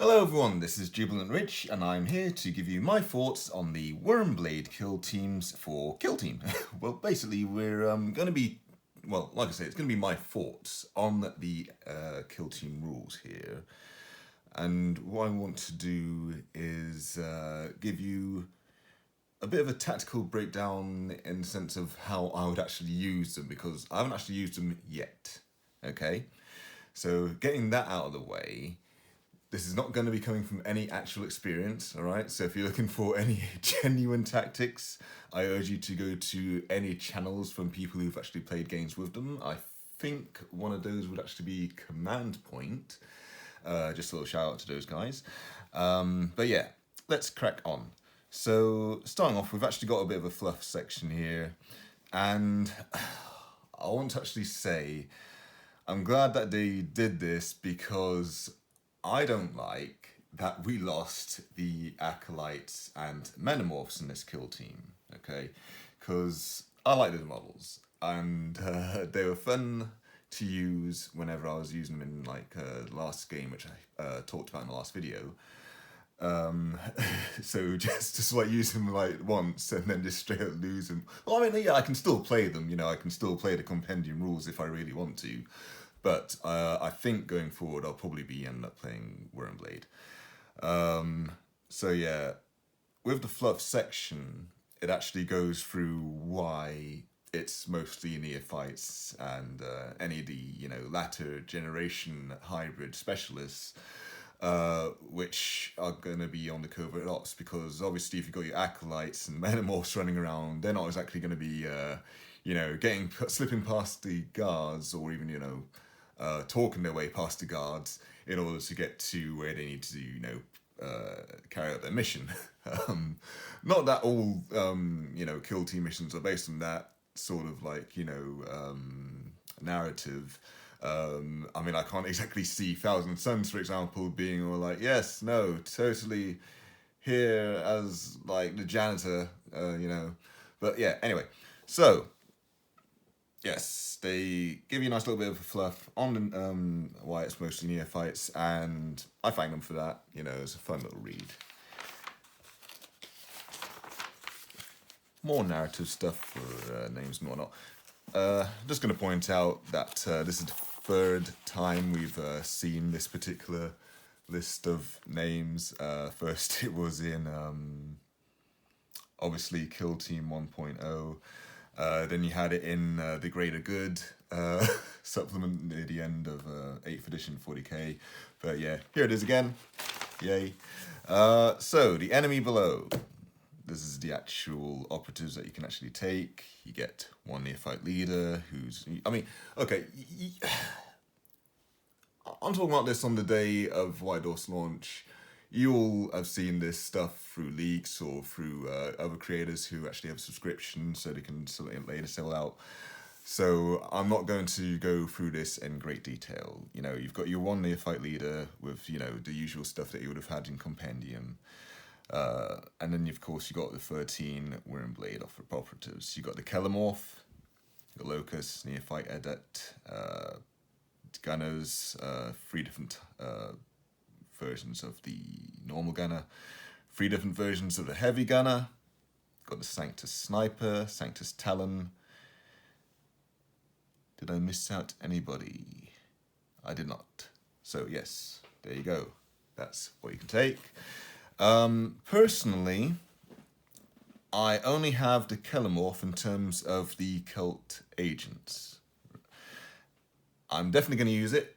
Hello everyone, this is Jubilant Rich and I'm here to give you my thoughts on the Wyrmblade Kill Teams for Kill Team. Well, basically we're going to be, well, like I say, it's going to be my thoughts on the Kill Team rules here. And what I want to do is give you a bit of a tactical breakdown in the sense of how I would actually use them, because I haven't actually used them yet, okay? So getting that out of the way, this is not going to be coming from any actual experience, all right? So if you're looking for any genuine tactics, I urge you to go to any channels from people who've actually played games with them. I think one of those would actually be Command Point. Just a little shout out to those guys. But yeah, let's crack on. So starting off, we've actually got a bit of a fluff section here. And I want to actually say, I'm glad that they did this because I don't like that we lost the Acolytes and Metamorphs in this kill team, okay? Because I like those models, and they were fun to use whenever I was using them in like the last game, which I talked about in the last video. So just like use them like once and then just straight up lose them. Well, I mean, yeah, I can still play them, you know, I can still play the compendium rules if I really want to. But I think going forward, I'll probably be end up playing Wyrmblade. So yeah, with the fluff section, it actually goes through why it's mostly neophytes and any of the, you know, latter generation hybrid specialists, which are going to be on the covert ops, because obviously if you've got your acolytes and metamorphs running around, they're not exactly going to be, you know, slipping past the guards, or even, you know, talking their way past the guards in order to get to where they need to, you know, carry out their mission. Not that all, you know, kill team missions are based on that sort of like, you know, narrative. I mean, I can't exactly see Thousand Suns, for example, being all like, yes, no, totally here as like the janitor, you know. But yeah, anyway, so yes, they give you a nice little bit of a fluff on why it's mostly neophytes, and I thank them for that. You know, it's a fun little read. More narrative stuff for names and whatnot. Just going to point out that this is the third time we've seen this particular list of names. First it was in, obviously, Kill Team 1.0. Then you had it in the Greater Good supplement near the end of 8th edition 40k. But yeah, here it is again. Yay. So, the enemy below. This is the actual operatives that you can actually take. You get one neophyte leader who's... I mean, okay. I'm talking about this on the day of White Dwarf's launch. You all have seen this stuff through leaks or through other creators who actually have subscriptions so they can later sell out. So I'm not going to go through this in great detail. You know, you've got your one neophyte leader with, you know, the usual stuff that you would have had in Compendium. And then, of course, you got the 13 Wyrmblade Operatives. You got the Kelemorph, the Locus, Neophyte Adept, Gunners, 3 different versions of the normal gunner, 3 different versions of the heavy gunner. Got the Sanctus Sniper, Sanctus Talon. Did I miss out anybody? I did not. So yes, there you go. That's what you can take. Personally, I only have the Kelemorph in terms of the cult agents. I'm definitely going to use it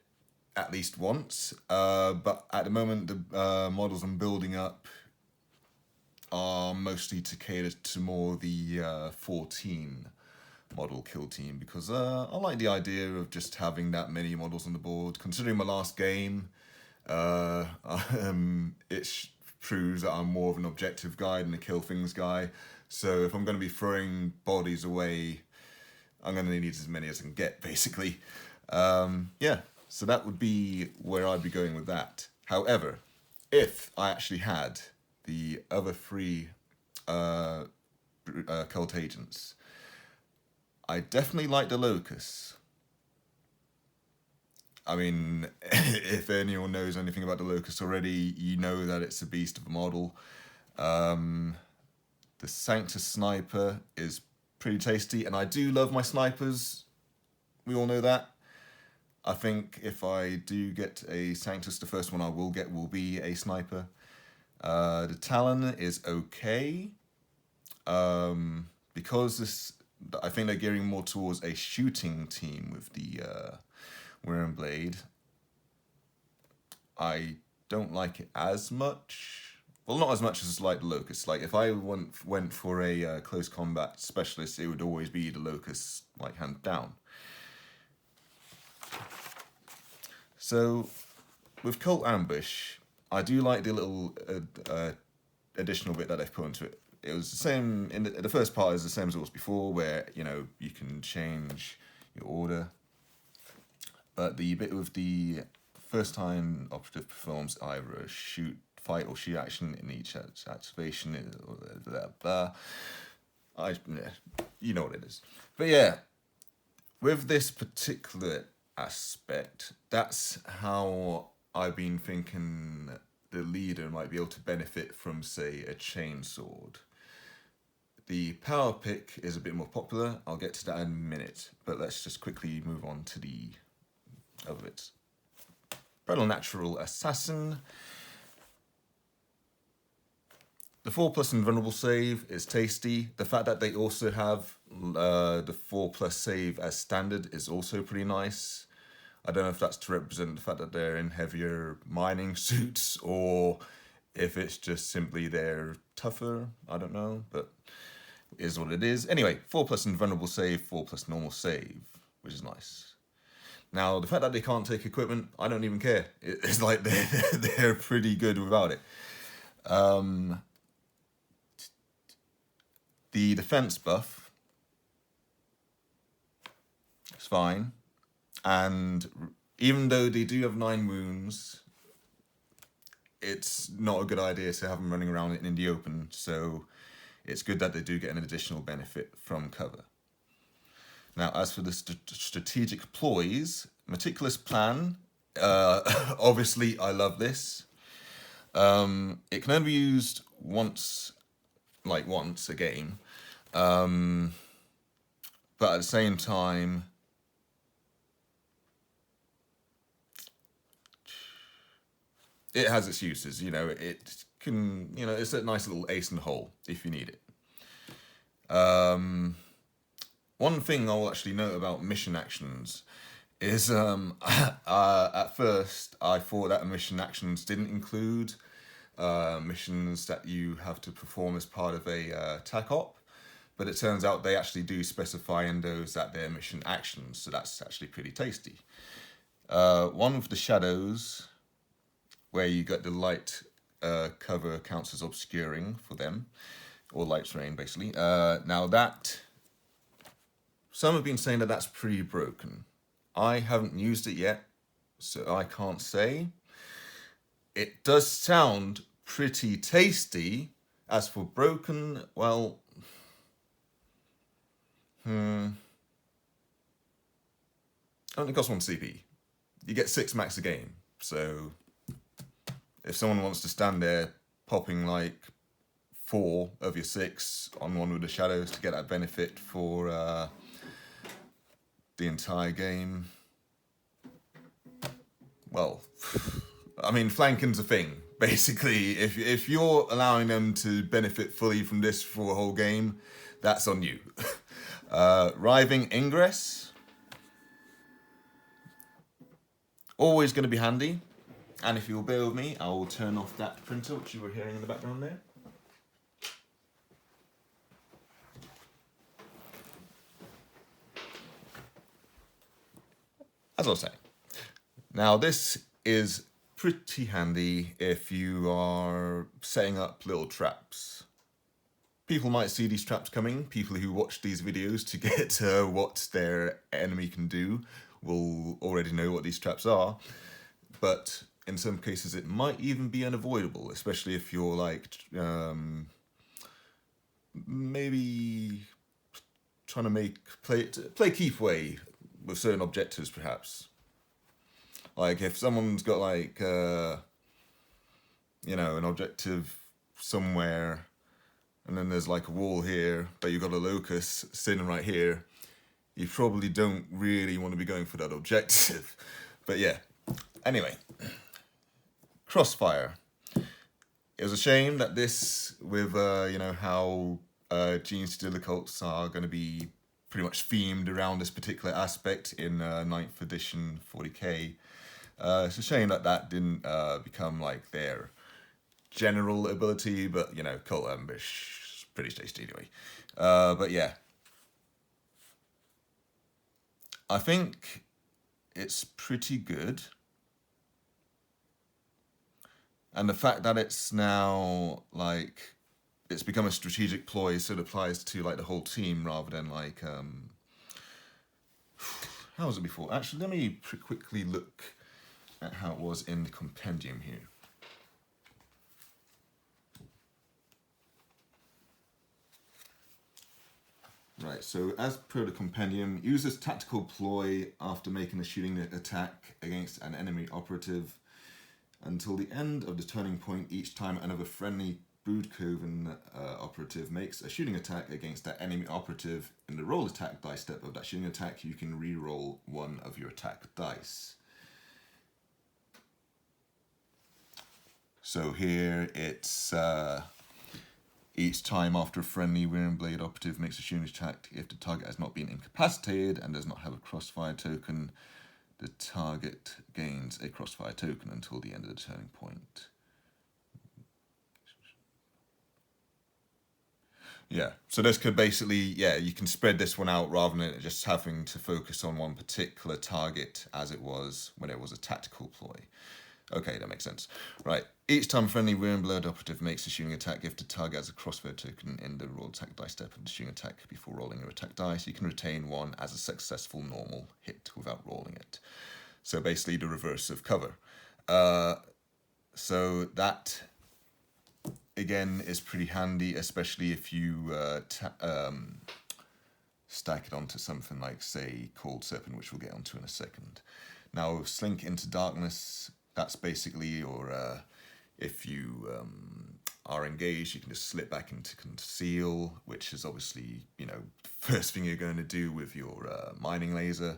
at least once, but at the moment the models I'm building up are mostly to cater to more the 14 model kill team, because I like the idea of just having that many models on the board. Considering my last game, it proves that I'm more of an objective guy than a kill things guy. So if I'm going to be throwing bodies away, I'm going to need as many as I can get, basically. Yeah, so that would be where I'd be going with that. However, if I actually had the other 3 cult agents, I definitely like the Locus. I mean, if anyone knows anything about the Locus already, you know that it's a beast of a model. The Sanctus Sniper is pretty tasty, and I do love my snipers. We all know that. I think if I do get a Sanctus, the first one I will get will be a sniper. The Talon is okay. Because this, I think they're gearing more towards a shooting team with the Wyrmblade. I don't like it as much. Well, not as much as like the Locus. Like if I went for a close combat specialist, it would always be the Locus, like hand down. So with Cult Ambush, I do like the little additional bit that they've put into it. It was the same in the first part is the same as it was before, where you can change your order. But the bit with the first time operative performs either a shoot, fight, or shoot action in each activation, you know what it is. But yeah, with this particular aspect, that's how I've been thinking the leader might be able to benefit from, say, a chainsword. The power pick is a bit more popular. I'll get to that in a minute, but let's just quickly move on to the other bits. Preternatural Assassin. The 4+ invulnerable save is tasty. The fact that they also have the 4+ save as standard is also pretty nice. I don't know if that's to represent the fact that they're in heavier mining suits or if it's just simply they're tougher. I don't know, but it is what it is. Anyway, 4+ invulnerable save, 4+ normal save, which is nice. Now, the fact that they can't take equipment, I don't even care. It's like they're pretty good without it. The defense buff is fine. And even though they do have 9 wounds, it's not a good idea to have them running around in the open. So it's good that they do get an additional benefit from cover. Now, as for the strategic ploys, meticulous plan, obviously I love this. It can only be used once a game. But at the same time, it has its uses, it can, it's a nice little ace in the hole if you need it. One thing I'll actually note about mission actions is at first I thought that mission actions didn't include missions that you have to perform as part of a TAC op, but it turns out they actually do specify in those that they're mission actions, so that's actually pretty tasty. One with the shadows, where you get the light cover counts as obscuring for them, or light terrain basically. Now that, some have been saying that that's pretty broken. I haven't used it yet, so I can't say. It does sound pretty tasty. As for broken, well, only costs 1 CP. You get 6 max a game, so if someone wants to stand there popping like 4 of your 6 on one with the shadows to get that benefit for the entire game, well, I mean, flanking's a thing. Basically, if you're allowing them to benefit fully from this for a whole game, that's on you. Riving Ingress, always going to be handy. And if you'll bear with me, I will turn off that printer, which you were hearing in the background there. As I was saying, now this is pretty handy if you are setting up little traps. People might see these traps coming. People who watch these videos to get what their enemy can do will already know what these traps are. But in some cases, it might even be unavoidable, especially if you're like maybe trying to play keep away with certain objectives, perhaps. Like if someone's got like you know, an objective somewhere, and then there's like a wall here, but you've got a Locus sitting right here, you probably don't really want to be going for that objective. But yeah, anyway, Crossfire. It was a shame that this, with you know how Gene Stealer cults are going to be pretty much themed around this particular aspect in 9th edition 40k. It's a shame that that didn't become like their general ability, but you know, cult ambush is pretty tasty anyway. But yeah, I think it's pretty good. And the fact that it's now like it's become a strategic ploy, so it applies to like the whole team rather than like how was it before? Actually, let me quickly look at how it was in the compendium here. Right, so as per the compendium, use this tactical ploy after making a shooting attack against an enemy operative until the end of the turning point. Each time another friendly Broodcoven operative makes a shooting attack against that enemy operative, in the roll attack dice step of that shooting attack, you can re-roll one of your attack dice. So here it's each time after a friendly Wyrmblade operative makes a shooting attack, if the target has not been incapacitated and does not have a crossfire token, the target gains a crossfire token until the end of the turning point. Yeah, so this could basically, yeah, you can spread this one out rather than just having to focus on one particular target as it was when it was a tactical ploy. Okay, that makes sense. Right, each time a friendly Wyrmblade operative makes a shooting attack, if the target has a crossfire token in the roll attack dice step of the shooting attack before rolling your attack dice, you can retain one as a successful normal hit without rolling it. So basically the reverse of cover. So that, again, is pretty handy, especially if you stack it onto something like, say, Cold Serpent, which we'll get onto in a second. Now, Slink into Darkness, that's basically your, if you are engaged, you can just slip back into Conceal, which is obviously, you know, first thing you're going to do with your mining laser.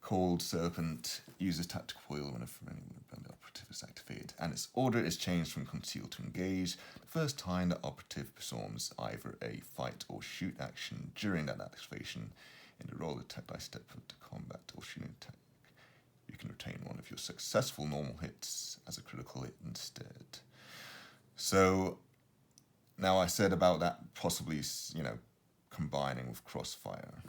Cold Serpent uses tactical foil when a friendly operative is activated, and its order is changed from Conceal to Engage the first time the operative performs either a fight or shoot action during that activation. In the roll attack dice step of the combat or shooting attack, you can retain one of your successful normal hits as a critical hit instead. So now I said about that possibly, you know, combining with Crossfire.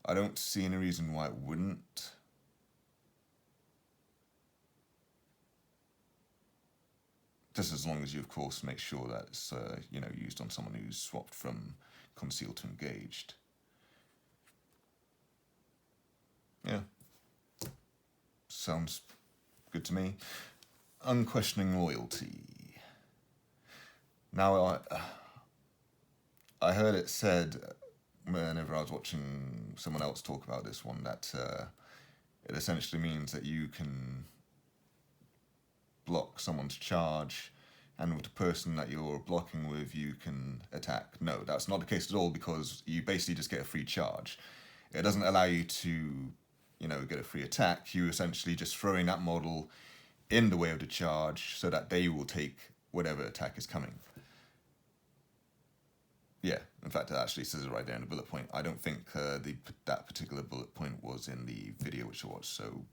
I don't see any reason why it wouldn't. Just as long as you, of course, make sure that it's you know, used on someone who's swapped from Concealed to Engaged. Yeah, sounds good to me. Unquestioning Loyalty. Now, I heard it said whenever I was watching someone else talk about this one that it essentially means that you can block someone's charge, and with the person that you're blocking with, you can attack. No, that's not the case at all, because you basically just get a free charge. It doesn't allow you to, you know, get a free attack. You essentially just throwing that model in the way of the charge so that they will take whatever attack is coming. Yeah, in fact, it actually says it right there in the bullet point. I don't think that particular bullet point was in the video which I watched, so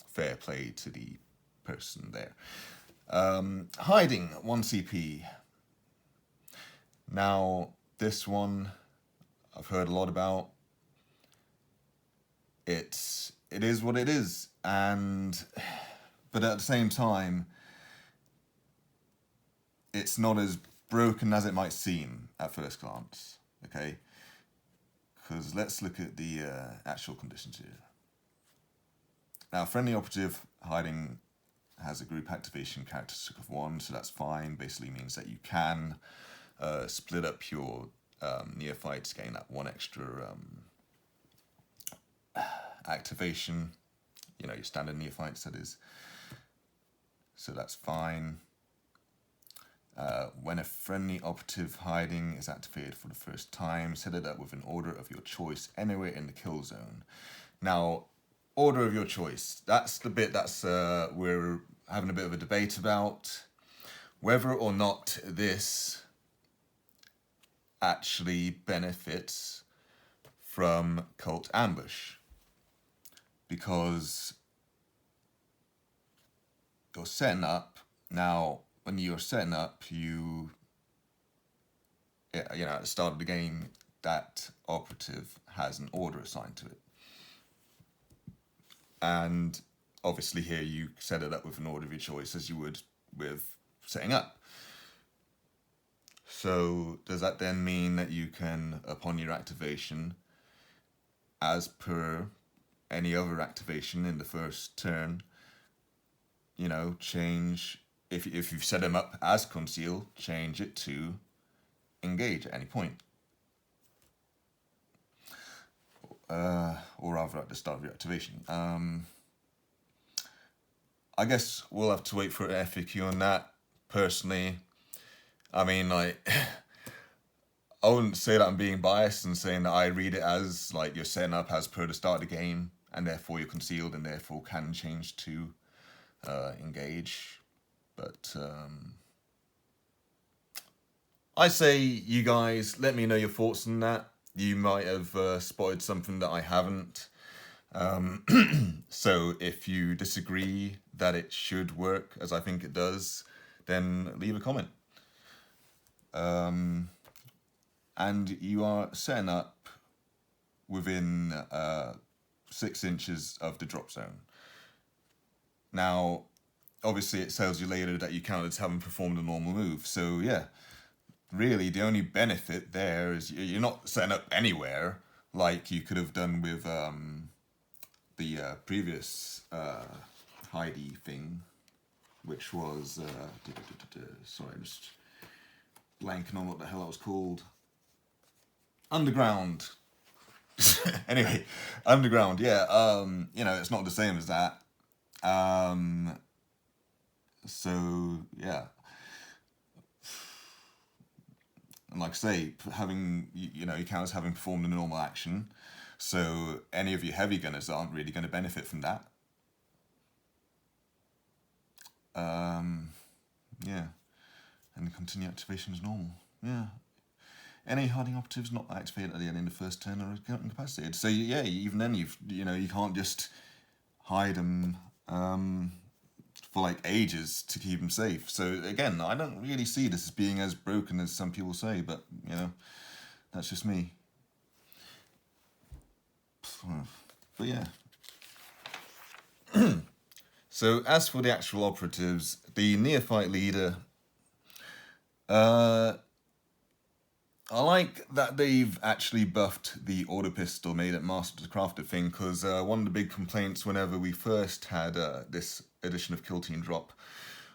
fair play to the person there. Hiding, 1 CP. Now, this one I've heard a lot about. It is what it is, but at the same time, it's not as broken as it might seem at first glance, okay? Because let's look at the actual conditions here. Now, friendly operative hiding has a group activation characteristic of 1, so that's fine. Basically means that you can split up your neophytes, gain that 1 extra activation. You know, your standard neophytes, that is. So that's fine. When a friendly operative hiding is activated for the first time, set it up with an order of your choice anywhere in the kill zone. Now, order of your choice. That's the bit that's we're having a bit of a debate about. Whether or not this actually benefits from Cult Ambush. Because you're setting up, now when you're setting up, you know, at the start of the game, that operative has an order assigned to it. And obviously here you set it up with an order of your choice as you would with setting up. So does that then mean that you can, upon your activation, as per any other activation in the first turn, you know, change, if you've set them up as conceal, change it to engage at any point. Or rather at the start of your activation. I guess we'll have to wait for an FAQ on that. Personally, I mean, like, I wouldn't say that I'm being biased and saying that I read it as, like, you're setting up as per the start of the game, and therefore you're concealed, and therefore can change to engage. But I say, you guys, let me know your thoughts on that. You might have spotted something that I haven't. So if you disagree that it should work as I think it does, then leave a comment. And you are setting up within 6 inches of the drop zone. Now, obviously it tells you later that you count as having performed a normal move. So yeah, really the only benefit there is you're not setting up anywhere like you could have done with the previous Heidi thing, which was, sorry, I'm just blanking on what the hell that was called. Underground. Anyway, Underground, yeah, you know, it's not the same as that. So, yeah. And like I say, having, you know, you count as having performed a normal action, so any of your heavy gunners aren't really going to benefit from that. Yeah. And continue activation as normal. Yeah. Any hiding operatives not activated at the end of the first turn are incapacitated. So yeah, even then you know, you can't just hide them for like ages to keep them safe. So again, I don't really see this as being as broken as some people say, but you know, that's just me. But yeah. So as for the actual operatives, the neophyte leader, I like that they've actually buffed the auto pistol, made it Master Crafted thing, because one of the big complaints whenever we first had this edition of Kill Team drop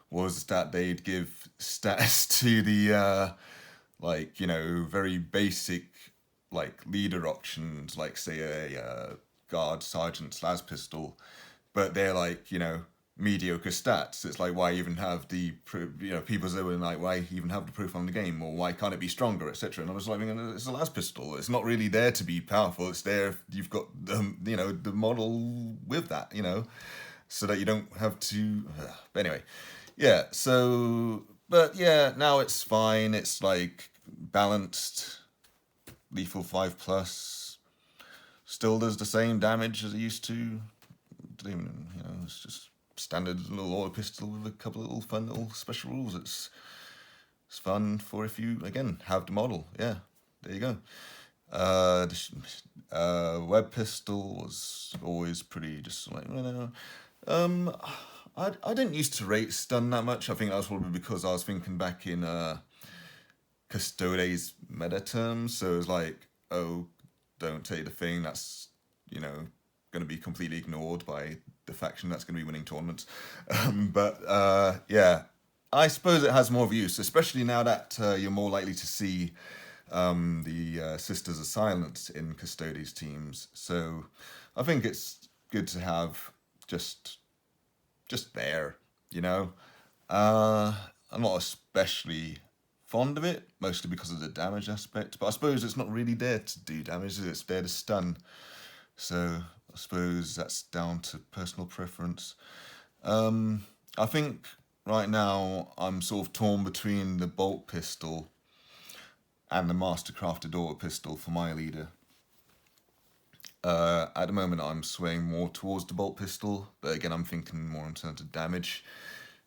was that they'd give stats to the, like, you know, very basic, like, leader options, like, say, a guard sergeant's las pistol, but they're, like, you know, mediocre stats. It's like, why even have the, you know, people say, like, why even have the profile in the game, or why can't it be stronger, etc. And I was like, it's a las pistol. It's not really there to be powerful. It's there if you've got, you know, the model with that, you know, so that you don't have to. But anyway, yeah. So, but yeah, now it's fine. It's like balanced, lethal 5+, still does the same damage as it used to. Don't even, you know, it's just standard little auto pistol with a couple of little fun little special rules. It's fun for if you, again, have the model. Yeah, there you go. Web pistol was always pretty just like, you know. I didn't used to rate stun that much. I think that was probably because I was thinking back in Custodes meta terms. So it was like, oh, don't take the thing that's, you know, going to be completely ignored by the faction that's going to be winning tournaments. Yeah, I suppose it has more of use, especially now that you're more likely to see the Sisters of Silence in Custodes teams. So I think it's good to have just there, you know. I'm not especially fond of it, mostly because of the damage aspect, but I suppose it's not really there to do damage, it's there to stun. So I suppose that's down to personal preference. I think right now I'm sort of torn between the bolt pistol and the mastercrafted auto pistol for my leader. At the moment I'm swaying more towards the bolt pistol, but again I'm thinking more in terms of damage.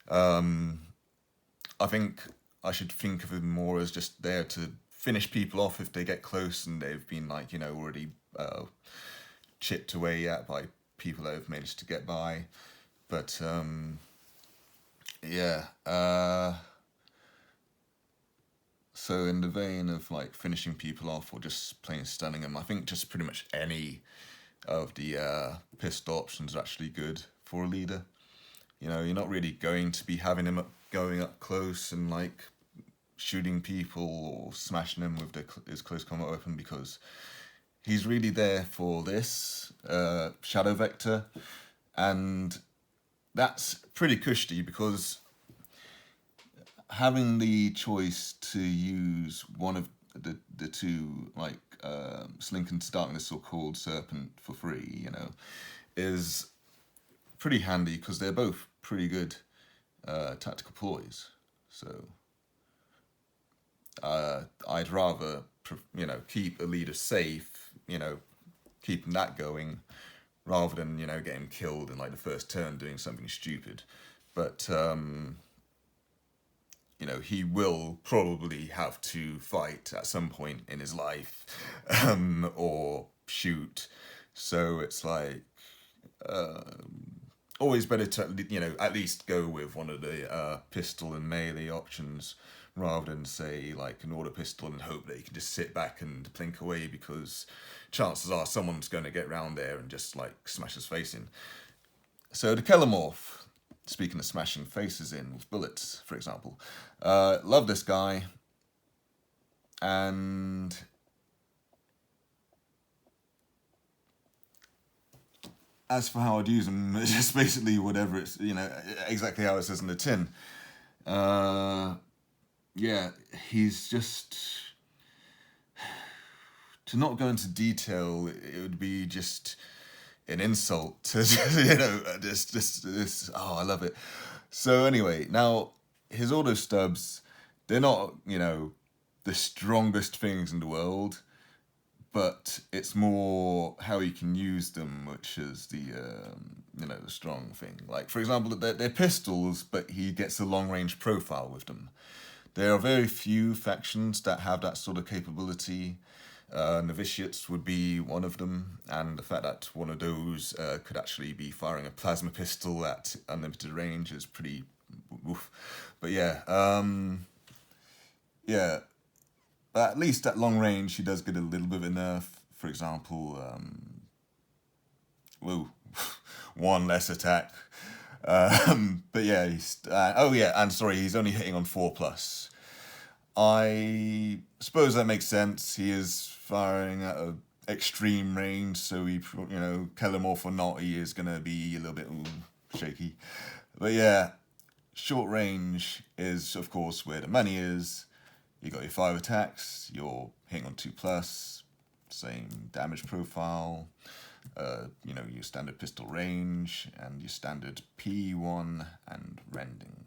I think I should think of him more as just there to finish people off if they get close and they've been, like, you know, already chipped away at by people that have managed to get by. But yeah, so in the vein of like finishing people off or just plain stunning them, I think just pretty much any of the pistol options are actually good for a leader. You know, you're not really going to be having him going up close and like shooting people or smashing them with his close combat weapon, because he's really there for this shadow vector, and that's pretty cushy because having the choice to use one of the two, like Slink and Darkness or Cold Serpent for free, you know, is pretty handy because they're both pretty good tactical ploys. So I'd rather, you know, keep a leader safe, you know, keeping that going, rather than, you know, getting killed in like the first turn doing something stupid. But you know, he will probably have to fight at some point in his life, or shoot. So it's like always better to, you know, at least go with one of the pistol and melee options, rather than say like an auto pistol and hope that you can just sit back and plink away, because chances are someone's going to get round there and just like smash his face in. So the Kellamorph, speaking of smashing faces in with bullets, for example, love this guy. And as for how I'd use him, it's just basically whatever it's, you know, exactly how it says in the tin. Yeah, he's just, to not go into detail, it would be just an insult to, you know, this, oh, I love it. So anyway, now his auto stubs, they're not, you know, the strongest things in the world, but it's more how you can use them, which is the, you know, the strong thing. Like, for example, they're pistols, but he gets a long-range profile with them. There are very few factions that have that sort of capability. Novitiates would be one of them, and the fact that one of those could actually be firing a plasma pistol at unlimited range is pretty oof. But yeah, yeah, but at least at long range he does get a little bit of a nerf. For example, whoa, one less attack. But yeah, oh yeah, and sorry, he's only hitting on 4+. I suppose that makes sense. He is firing at an extreme range, so he, you know, Kellamorph or not, he is going to be a little bit shaky. But yeah, short range is, of course, where the money is. You got your 5 attacks, you're hitting on 2+, same damage profile, you know, your standard pistol range, and your standard P1 and rending.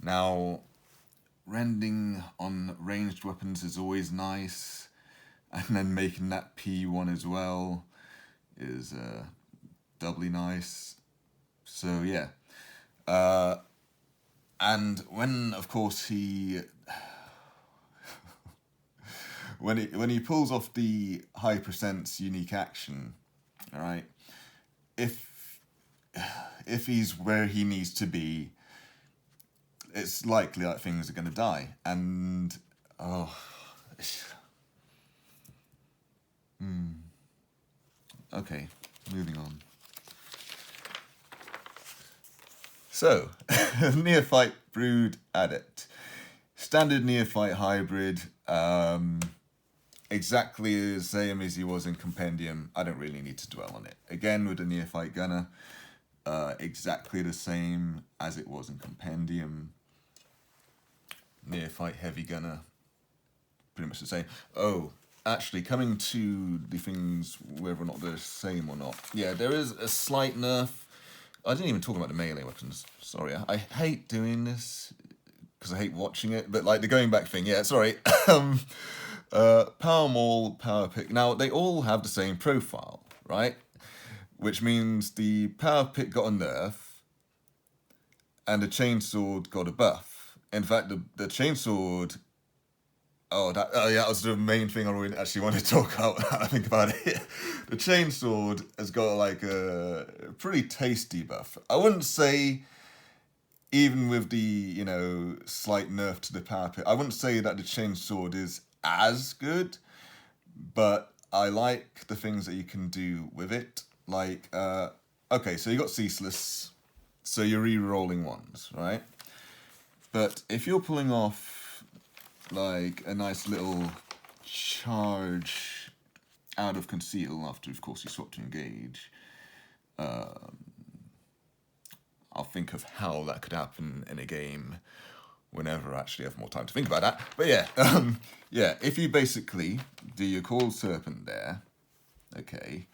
Now, rending on ranged weapons is always nice, and then making that P1 as well is doubly nice. So yeah, and when, of course, he when he pulls off the high percents unique action, all right, if he's where he needs to be, it's likely that things are going to die. And okay, moving on. So, Neophyte Brood Adept. Standard Neophyte hybrid. exactly the same as he was in Compendium. I don't really need to dwell on it. Again, with the Neophyte Gunner, exactly the same as it was in Compendium. Neophyte Heavy Gunner, pretty much the same. Oh, actually, coming to the things, whether or not they're the same or not. Yeah, there is a slight nerf. I didn't even talk about the melee weapons. Sorry, I hate doing this because I hate watching it. But like the going back thing, yeah, sorry. Power Maul, Power Pick. Now, they all have the same profile, right? Which means the Power Pick got a nerf and the Chainsword got a buff. In fact, the Chainsword... Oh, yeah, that was the main thing I really actually wanted to talk about. I think about it. The Chainsword has got like a pretty tasty buff. I wouldn't say, even with the, you know, slight nerf to the Power Pick, I wouldn't say that the Chainsword is as good, but I like the things that you can do with it. Like, okay, so you got Ceaseless, so you're re-rolling ones, right? But if you're pulling off like a nice little charge out of Conceal after, of course, you swap to Engage, I'll think of how that could happen in a game whenever I actually have more time to think about that. But yeah, yeah, if you basically do your Coiled Serpent there, okay,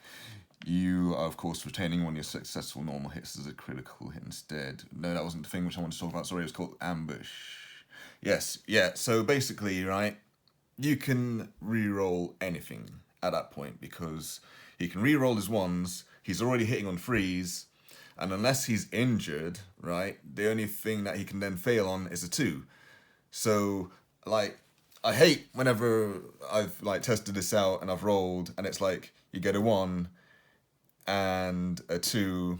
you are, of course, retaining one of your successful normal hits as a critical hit instead. No, that wasn't the thing which I wanted to talk about. Sorry, it was called Ambush. Yes, yeah, so basically, right, you can re-roll anything at that point because he can re-roll his ones, he's already hitting on threes, and unless he's injured, right, the only thing that he can then fail on is a 2. So, like, I hate whenever I've, like, tested this out and I've rolled, and it's like, you get a 1 and a 2,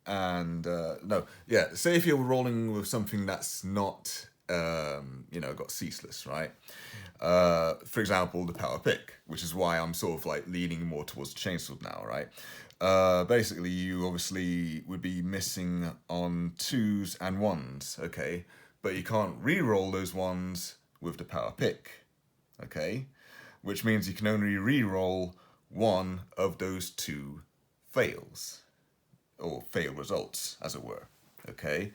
and, no, yeah, say if you're rolling with something that's not, you know, got Ceaseless, right? For example, the Power Pick, which is why I'm sort of, like, leaning more towards the Chainsword now, right? Basically, you obviously would be missing on 2s and 1s, okay? But you can't re-roll those 1s with the Power Pick, okay? Which means you can only re-roll one of those 2 fails, or fail results, as it were, okay?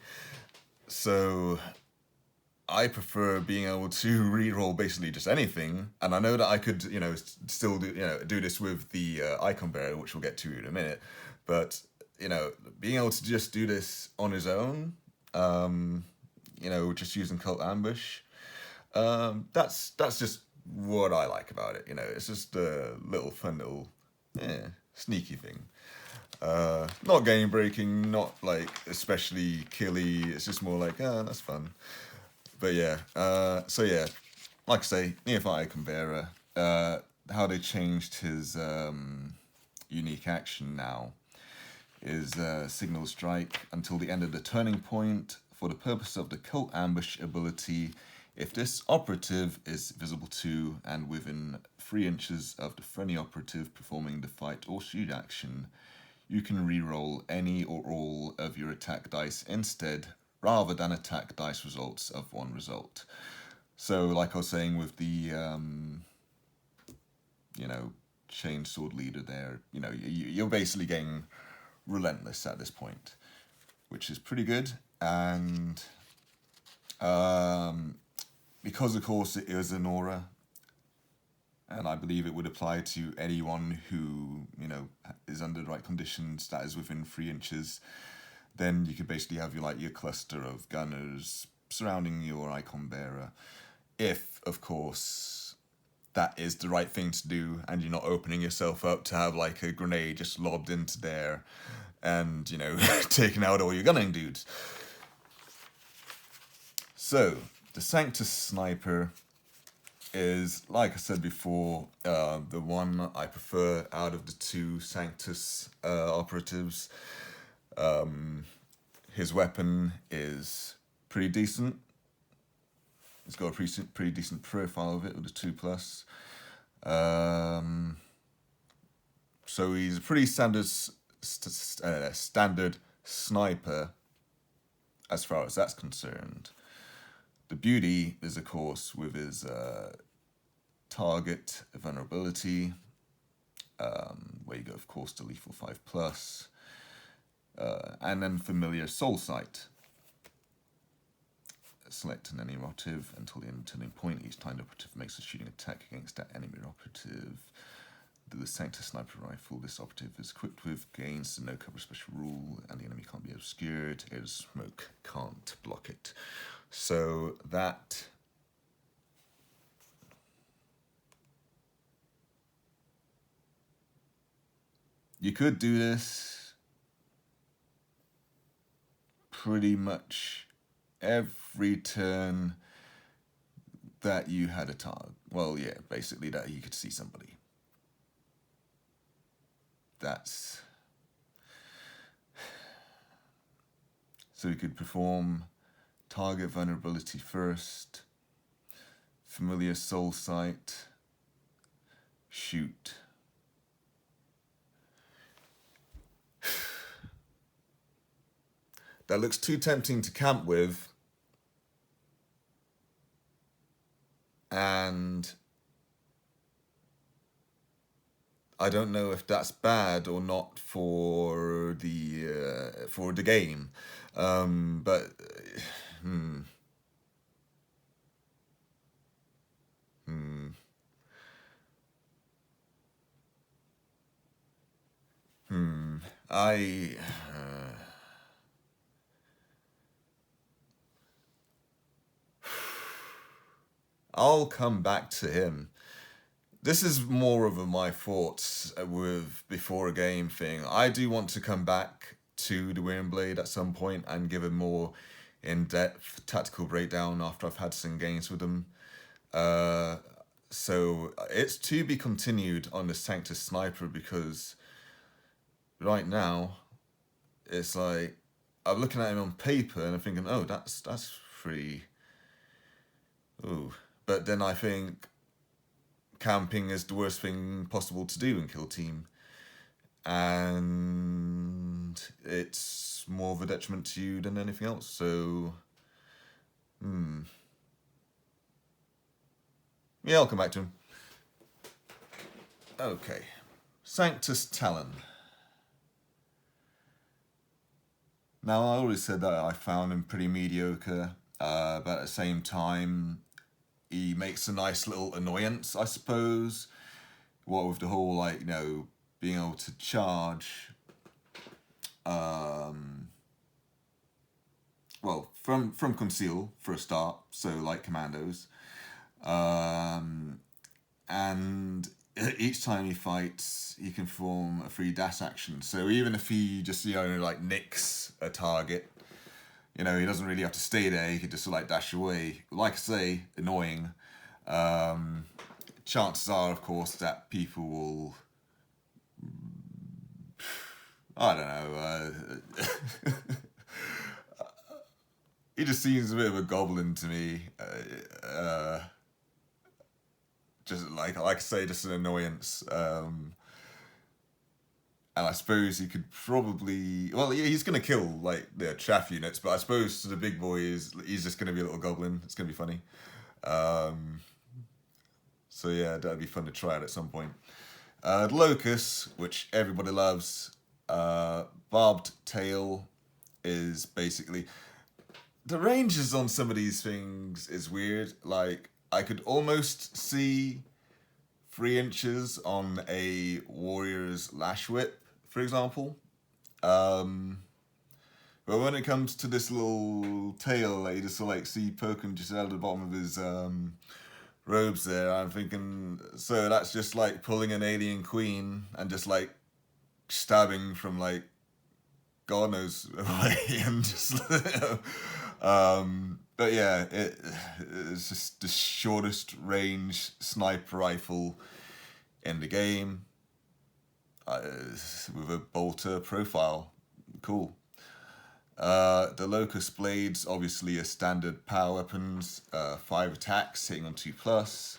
So I prefer being able to re-roll basically just anything, and I know that I could, you know, still do, you know, do this with the Icon Bearer, which we'll get to in a minute, but, you know, being able to just do this on his own, you know, just using Cult Ambush, that's just what I like about it, you know, it's just a little fun little, sneaky thing. Not game breaking, not like especially killy, it's just more like, that's fun. But yeah, so yeah, like I say, Neophyte Icon Bearer, how they changed his unique action now is Signal Strike until the end of the turning point for the purpose of the Cult Ambush ability. If this operative is visible to and within 3 inches of the friendly operative performing the fight or shoot action, you can re-roll any or all of your attack dice instead, rather than attack dice results of 1 result. So, like I was saying with the, you know, Chainsword Leader there, you know, you're basically getting relentless at this point, which is pretty good. And because, of course, it is an aura, and I believe it would apply to anyone who, you know, is under the right conditions, that is within 3 inches, then you could basically have your cluster of gunners surrounding your Icon Bearer. If, of course, that is the right thing to do and you're not opening yourself up to have like a grenade just lobbed into there and, you know, taking out all your gunning dudes. So, the Sanctus Sniper is, like I said before, the one I prefer out of the 2 Sanctus operatives. His weapon is pretty decent. It's got a pretty decent profile of it with a 2+. So he's a pretty standard sniper as far as that's concerned. The beauty is, of course, with his target vulnerability, where you go, of course, to lethal 5+, and then familiar soul sight. Select an enemy operative until the end turning point. Each time the operative makes a shooting attack against that enemy operative, the Sanctus Sniper rifle this operative is equipped with gains the no cover special rule, and the enemy can't be obscured. Air smoke can't block it. So that you could do this pretty much every turn that you had a target. Well, yeah, basically that you could see somebody. That's so you could perform target vulnerability first, familiar soul sight, shoot. That looks too tempting to camp with, and I don't know if that's bad or not for the game, but I'll come back to him. This is more of my thoughts with before a game thing. I do want to come back to the Wyrmblade at some point and give a more in-depth tactical breakdown after I've had some games with them. So it's to be continued on the Sanctus Sniper, because right now it's like I'm looking at him on paper and I'm thinking, oh, that's free. Ooh. But then I think camping is the worst thing possible to do in Kill Team, and it's more of a detriment to you than anything else. So, yeah, I'll come back to him. Okay, Sanctus Talon. Now, I already said that I found him pretty mediocre, but at the same time, he makes a nice little annoyance, I suppose. What with the whole, like, you know, being able to charge, well, from conceal for a start, so like commandos, and each time he fights, he can perform a free dash action. So even if he just, you know, like nicks a target, you know, he doesn't really have to stay there. He could just like dash away. Like I say, annoying. Chances are, of course, that people will, I don't know, he just seems a bit of a goblin to me. Just like I say, just an annoyance. And I suppose he could probably, well, yeah, he's going to kill, like, the chaff units, but I suppose to the big boys, he's just going to be a little goblin. It's going to be funny. So yeah, that'd be fun to try out at some point. Locus, which everybody loves, barbed tail is basically... The ranges on some of these things is weird. Like, I could almost see 3 inches on a warrior's lash whip, for example. But when it comes to this little tail that you just like see poking just out of the bottom of his robes there, I'm thinking, so that's just like pulling an alien queen and just like stabbing from like God knows away and just but yeah, it's just the shortest range sniper rifle in the game, with a bolter profile. Cool. The Locus blades, obviously a standard power weapons, 5 attacks, hitting on 2+.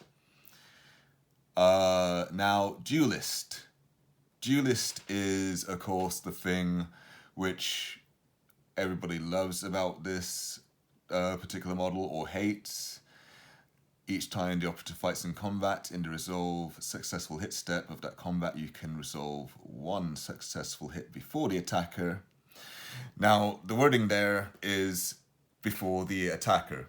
Now, Duelist. Duelist is, of course, the thing which everybody loves about this particular model, or hates. Each time the operative fights in combat, in the resolve successful hit step of that combat, you can resolve one successful hit before the attacker. Now, the wording there is before the attacker,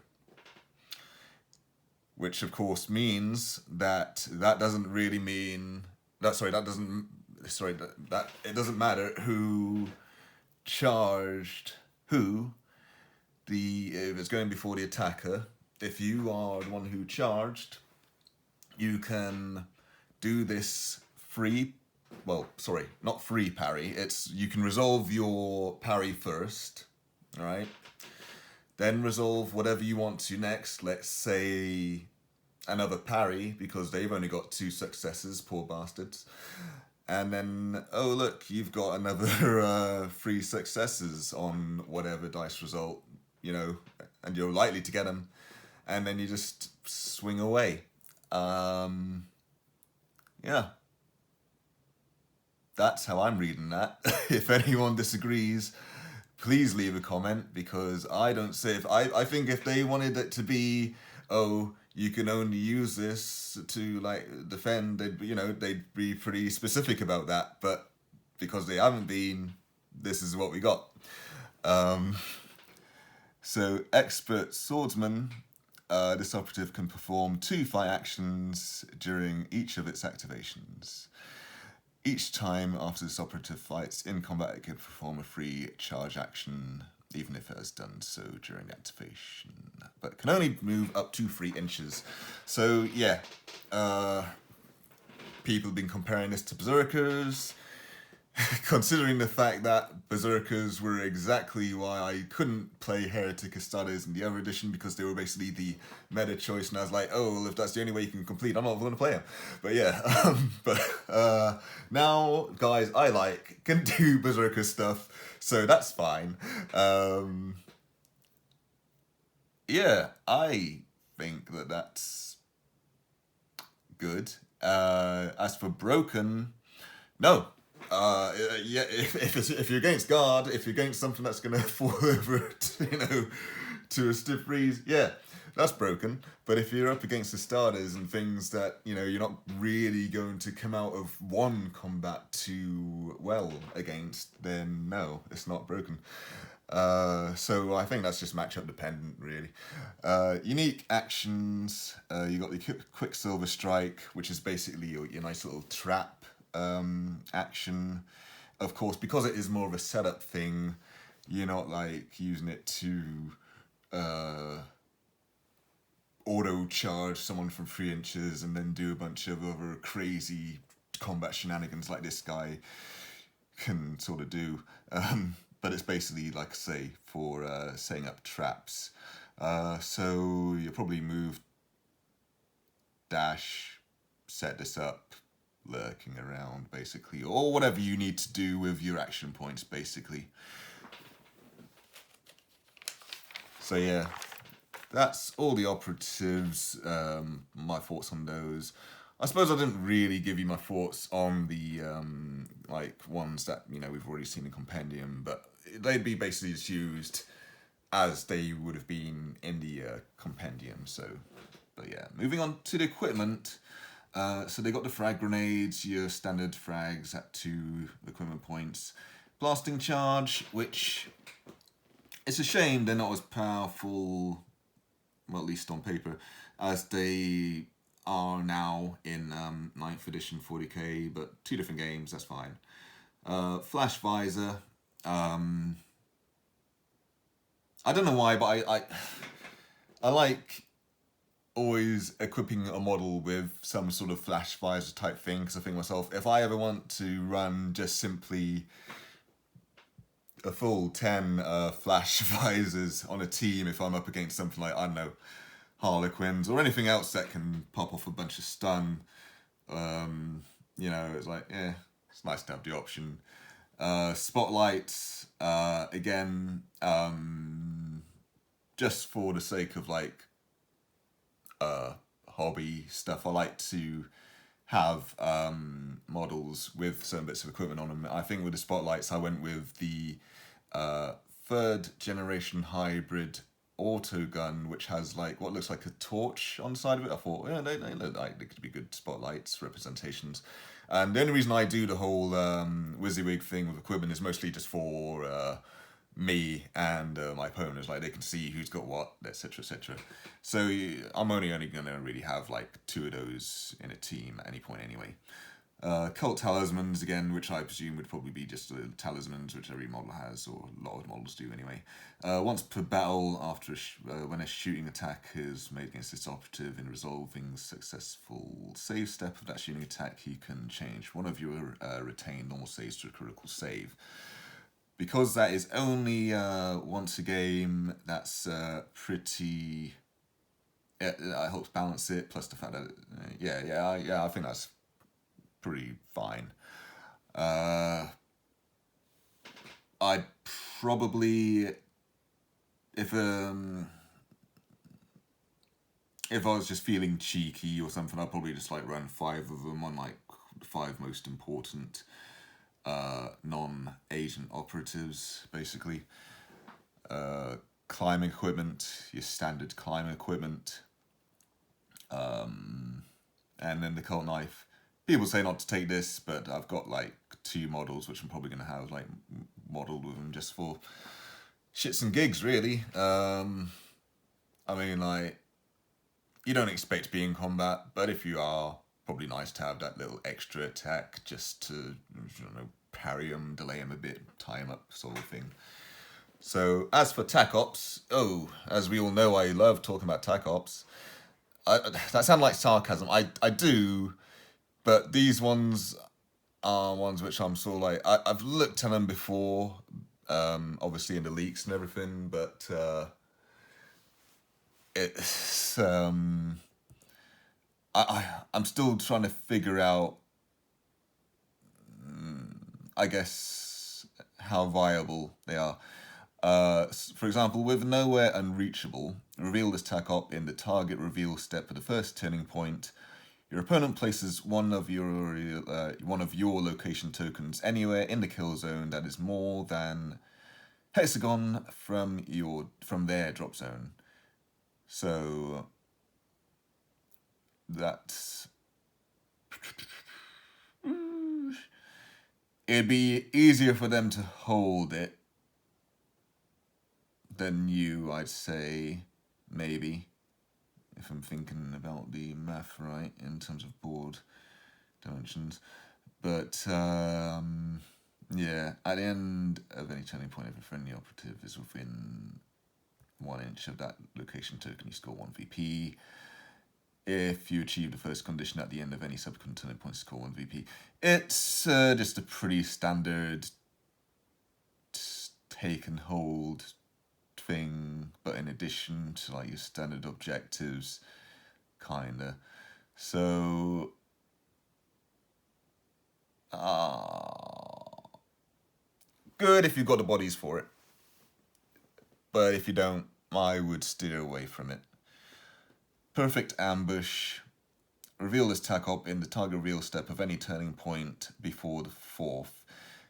which of course means that doesn't really mean that it doesn't matter who charged who. If it's going before the attacker, if you are the one who charged, you can do this free, well, sorry, not free parry. You can resolve your parry first, all right? Then resolve whatever you want to next. Let's say another parry, because they've only got 2 successes, poor bastards. And then, oh look, you've got another 3 successes on whatever dice result, you know, and you're likely to get them. And then you just swing away. Yeah. That's how I'm reading that. If anyone disagrees, please leave a comment, because I don't say I think if they wanted it to be, oh, you can only use this to like defend, they'd be pretty specific about that. But because they haven't been, this is what we got. So expert swordsman, this operative can perform 2 fight actions during each of its activations. Each time after this operative fights in combat, it can perform a free charge action, even if it has done so during the activation, but can only move up to 3 inches. So yeah, people have been comparing this to berserkers, considering the fact that berserkers were exactly why I couldn't play Heretic Astartes in the other edition, because they were basically the meta choice, and I was like, oh, well, if that's the only way you can complete, I'm not going to play them. But yeah, now, guys, I can do berserker stuff, so that's fine. Yeah, I think that's good. As for broken, no. Yeah, if you're against guard, if you're against something that's going to fall over, to a stiff freeze, yeah, that's broken. But if you're up against the starters and things that, you're not really going to come out of one combat too well against, then no, it's not broken. So I think that's just matchup dependent, really. Unique actions, you got the Quicksilver Strike, which is basically your nice little trap action. Of course, because it is more of a setup thing, you're not like using it to auto charge someone from 3 inches and then do a bunch of other crazy combat shenanigans like this guy can sort of do. But it's basically, like I say, for setting up traps. So you'll probably move, dash, set this up, lurking around, basically, or whatever you need to do with your action points, basically. So yeah, that's all the operatives, my thoughts on those. I suppose I didn't really give you my thoughts on the ones that we've already seen in Compendium, but they'd be basically just used as they would have been in the Compendium. So, but yeah, moving on to the equipment. So they got the frag grenades, your standard frags at 2 equipment points. Blasting charge, which it's a shame they're not as powerful, well, at least on paper, as they are now in 9th edition 40k, but 2 different games, that's fine. Flash Visor, I don't know why, but I like always equipping a model with some sort of flash visor type thing, because I think myself, if I ever want to run just simply a full 10 flash visors on a team, if I'm up against something like, I don't know, Harlequins or anything else that can pop off a bunch of stun, it's like, yeah, it's nice to have the option. Spotlights, again, just for the sake of hobby stuff, I like to have models with certain bits of equipment on them. I think with the spotlights, I went with the 3rd generation hybrid auto gun which has like what looks like a torch on the side of it. I thought, yeah, they look like they could be good spotlights, representations. And the only reason I do the whole WYSIWYG thing with equipment is mostly just for me and my opponents, like they can see who's got what, etc, etc. So I'm only gonna really have like 2 of those in a team at any point anyway. Cult Talismans again, which I presume would probably be just the Talismans, which every model has, or a lot of models do anyway. Once per battle, after when a shooting attack is made against this operative in resolving successful save step of that shooting attack, you can change one of your retained normal saves to a critical save. Because that is only once a game, that's pretty... It helps balance it, plus the fact that... yeah, I think that's pretty fine. I'd probably... If I was just feeling cheeky or something, I'd probably just like run 5 of them on like the 5 most important non-agent operatives, basically. Climbing equipment, your standard climbing equipment, and then the cult knife. People say not to take this, but I've got like 2 models which I'm probably going to have like modelled with them just for shits and gigs, really. I mean, like, you don't expect to be in combat, but if you are, probably nice to have that little extra attack just to, I don't know, parry them, delay them a bit, tie them up, sort of thing. So, as for TAC Ops, as we all know, I love talking about TAC Ops. That sounds like sarcasm. I do, but these ones are ones which I'm sort of like... I've looked at them before, obviously in the leaks and everything, but it's... I'm still trying to figure out, I guess, how viable they are. For example, with Nowhere Unreachable, reveal this TAC op in the target reveal step at the first turning point. Your opponent places one of your location tokens anywhere in the kill zone that is more than hexagon from their drop zone. So that's... It'd be easier for them to hold it than you, I'd say, maybe, if I'm thinking about the math right in terms of board dimensions. But yeah, at the end of any turning point, if a friendly operative is within 1 inch of that location token, you score 1 VP. If you achieve the first condition at the end of any subsequent turning point, you score 1 VP. It's just a pretty standard take and hold thing, but in addition to like your standard objectives, kinda. So good if you've got the bodies for it, but if you don't, I would steer away from it. Perfect Ambush. Reveal this TAC op in the target reveal step of any turning point before the 4th.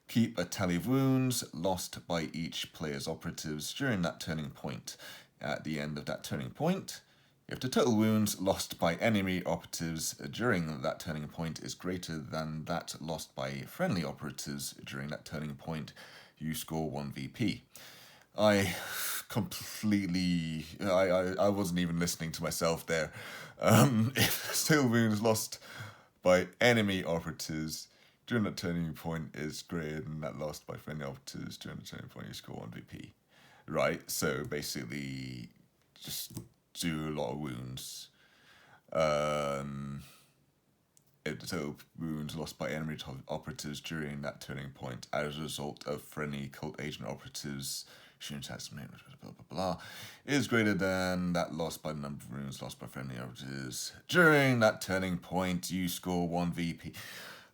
Keep a tally of wounds lost by each player's operatives during that turning point. At the end of that turning point, if the total wounds lost by enemy operatives during that turning point is greater than that lost by friendly operatives during that turning point, you score 1 VP. I completely... I wasn't even listening to myself there. If total wounds lost by enemy operatives during that turning point is greater than that lost by friendly operatives during the turning point, you score 1 VP. Right, so basically just do a lot of wounds. If the total wounds lost by enemy operatives during that turning point as a result of friendly cult agent operatives shooting attacks, blah, blah, blah, blah, is greater than that lost by the number of wounds lost by friendly operatives during that turning point, you score 1 VP.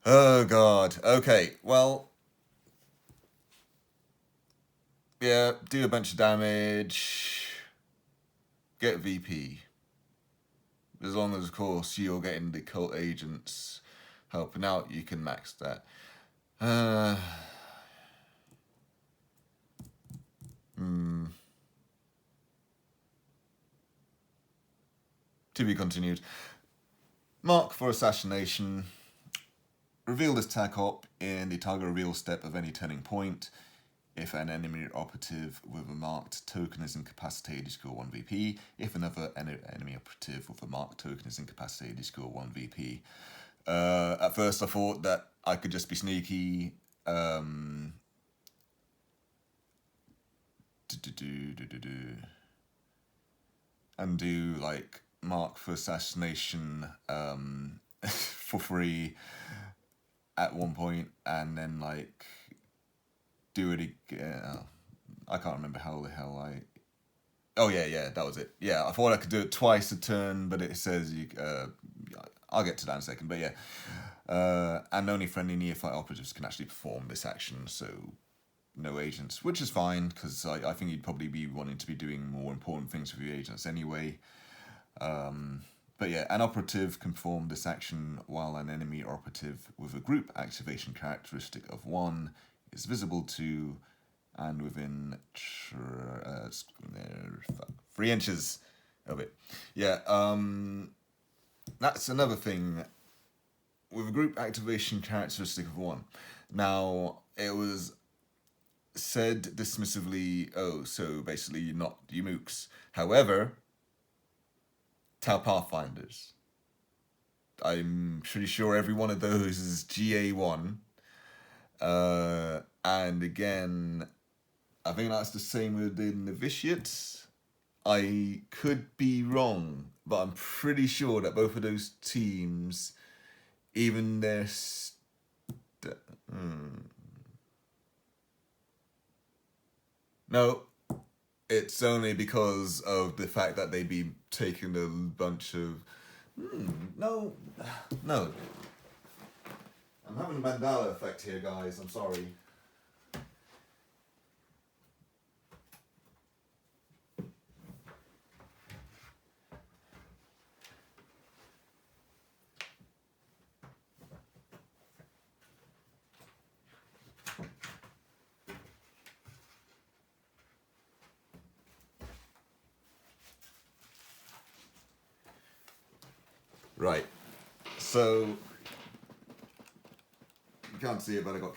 Oh god. Okay, well, yeah, do a bunch of damage, get VP. As long as, of course, you're getting the cult agents helping out, you can max that. To be continued. Mark for assassination. Reveal this tag op in the target reveal step of any turning point. If an enemy operative with a marked token is incapacitated, you score 1 VP. If another enemy operative with a marked token is incapacitated, you score 1 VP. At first I thought that I could just be sneaky. And do like mark for assassination for free at one point, and then like do it again. I can't remember how the hell I. Oh yeah, that was it. Yeah, I thought I could do it twice a turn, but it says you. I'll get to that in a second, but yeah. And only friendly neophyte operatives can actually perform this action, so no agents, which is fine, because I think you'd probably be wanting to be doing more important things with your agents anyway. But yeah, an operative can perform this action while an enemy operative with a group activation characteristic of 1 is visible to and within 3 inches of it. Yeah, that's another thing. With a group activation characteristic of 1. Now, it was said dismissively, oh, so basically not you mooks. However, Tau Pathfinders. I'm pretty sure every one of those is GA1. And again, I think that's the same with the Novitiates. I could be wrong, but I'm pretty sure that both of those teams, even their... No, it's only because of the fact that they'd be taking a bunch of... No. I'm having a Mandela effect here, guys. I'm sorry. Right, so you can't see it, but I got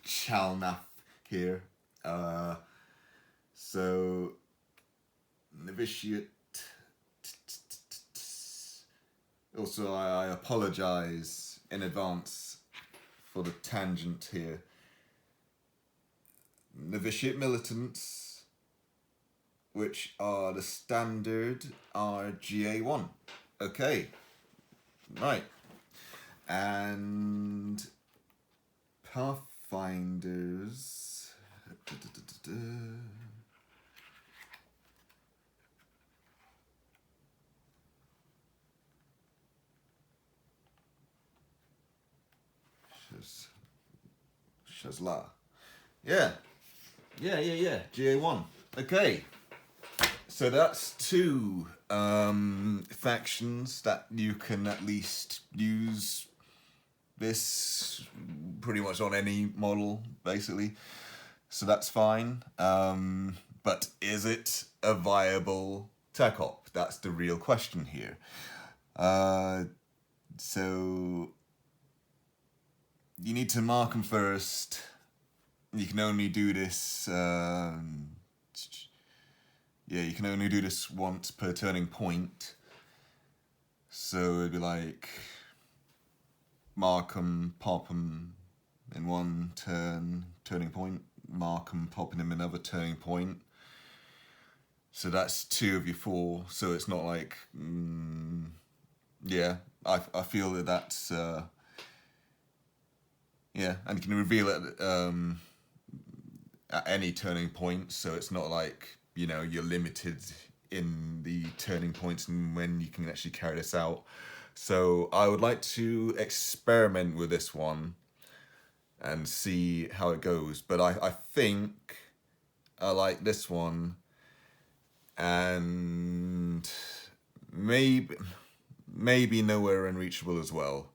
Chalnath here. So Novitiate. Also, I apologize in advance for the tangent here. Novitiate militants, which are the standard, are GA1. Okay. Right, and Pathfinders. Shazla. Yeah. GA1. Okay. So that's 2 factions that you can at least use this pretty much on any model, basically. So that's fine. But is it a viable tech op? That's the real question here. So you need to mark them first. You can only do this... yeah, you can only do this once per turning point. So it'd be like mark 'em, pop 'em in one turning point, mark 'em, pop 'em in another turning point. So that's 2 of your 4. So it's not like, yeah, I feel that that's, yeah, and you can reveal it at any turning point. So it's not like, you know, you're limited in the turning points and when you can actually carry this out. So I would like to experiment with this one and see how it goes. But I think I like this one, and maybe Nowhere Unreachable as well.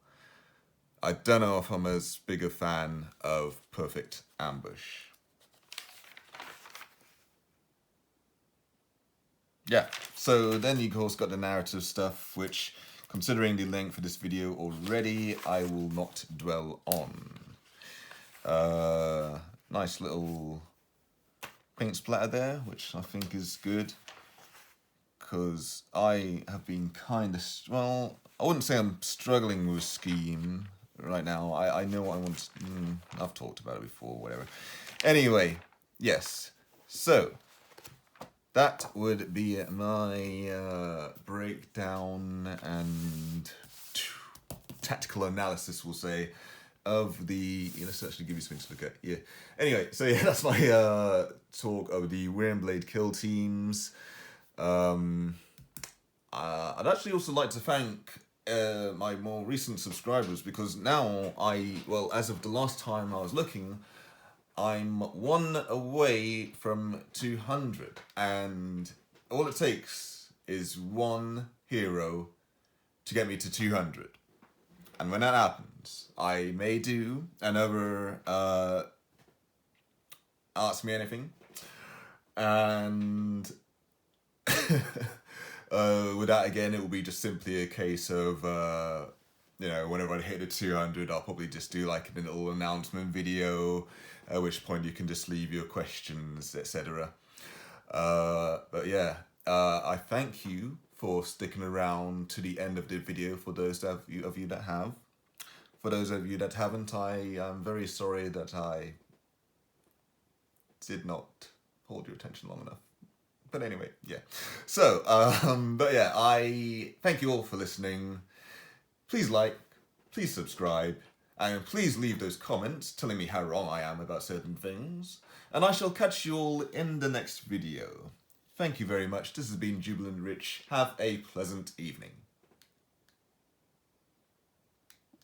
I don't know if I'm as big a fan of Perfect Ambush. yeah, so then you of course got the narrative stuff, which, considering the length of this video already, I will not dwell on. Nice little paint splatter there, which I think is good, because I have been kind of, well, I wouldn't say I'm struggling with scheme right now. I know what I want. I've talked about it before, whatever. Anyway, yes. So that would be my breakdown and tactical analysis, we'll say, of the. Let's actually give you something to look at. Yeah. Anyway, so yeah, that's my talk of the Wyrmblade Kill Teams. I'd actually also like to thank my more recent subscribers, because now well, as of the last time I was looking, I'm one away from 200, and all it takes is one hero to get me to 200. And when that happens, I may do another Ask Me Anything, and with that again, it will be just simply a case of whenever I hit the 200, I'll probably just do like a little announcement video, at which point you can just leave your questions, etc. But yeah, I thank you for sticking around to the end of the video. For those of you that have, for those of you that haven't, I am very sorry that I did not hold your attention long enough. But anyway, yeah. So, but yeah, I thank you all for listening. Please like, please subscribe, and please leave those comments telling me how wrong I am about certain things. And I shall catch you all in the next video. Thank you very much. This has been Jubilant Rich. Have a pleasant evening.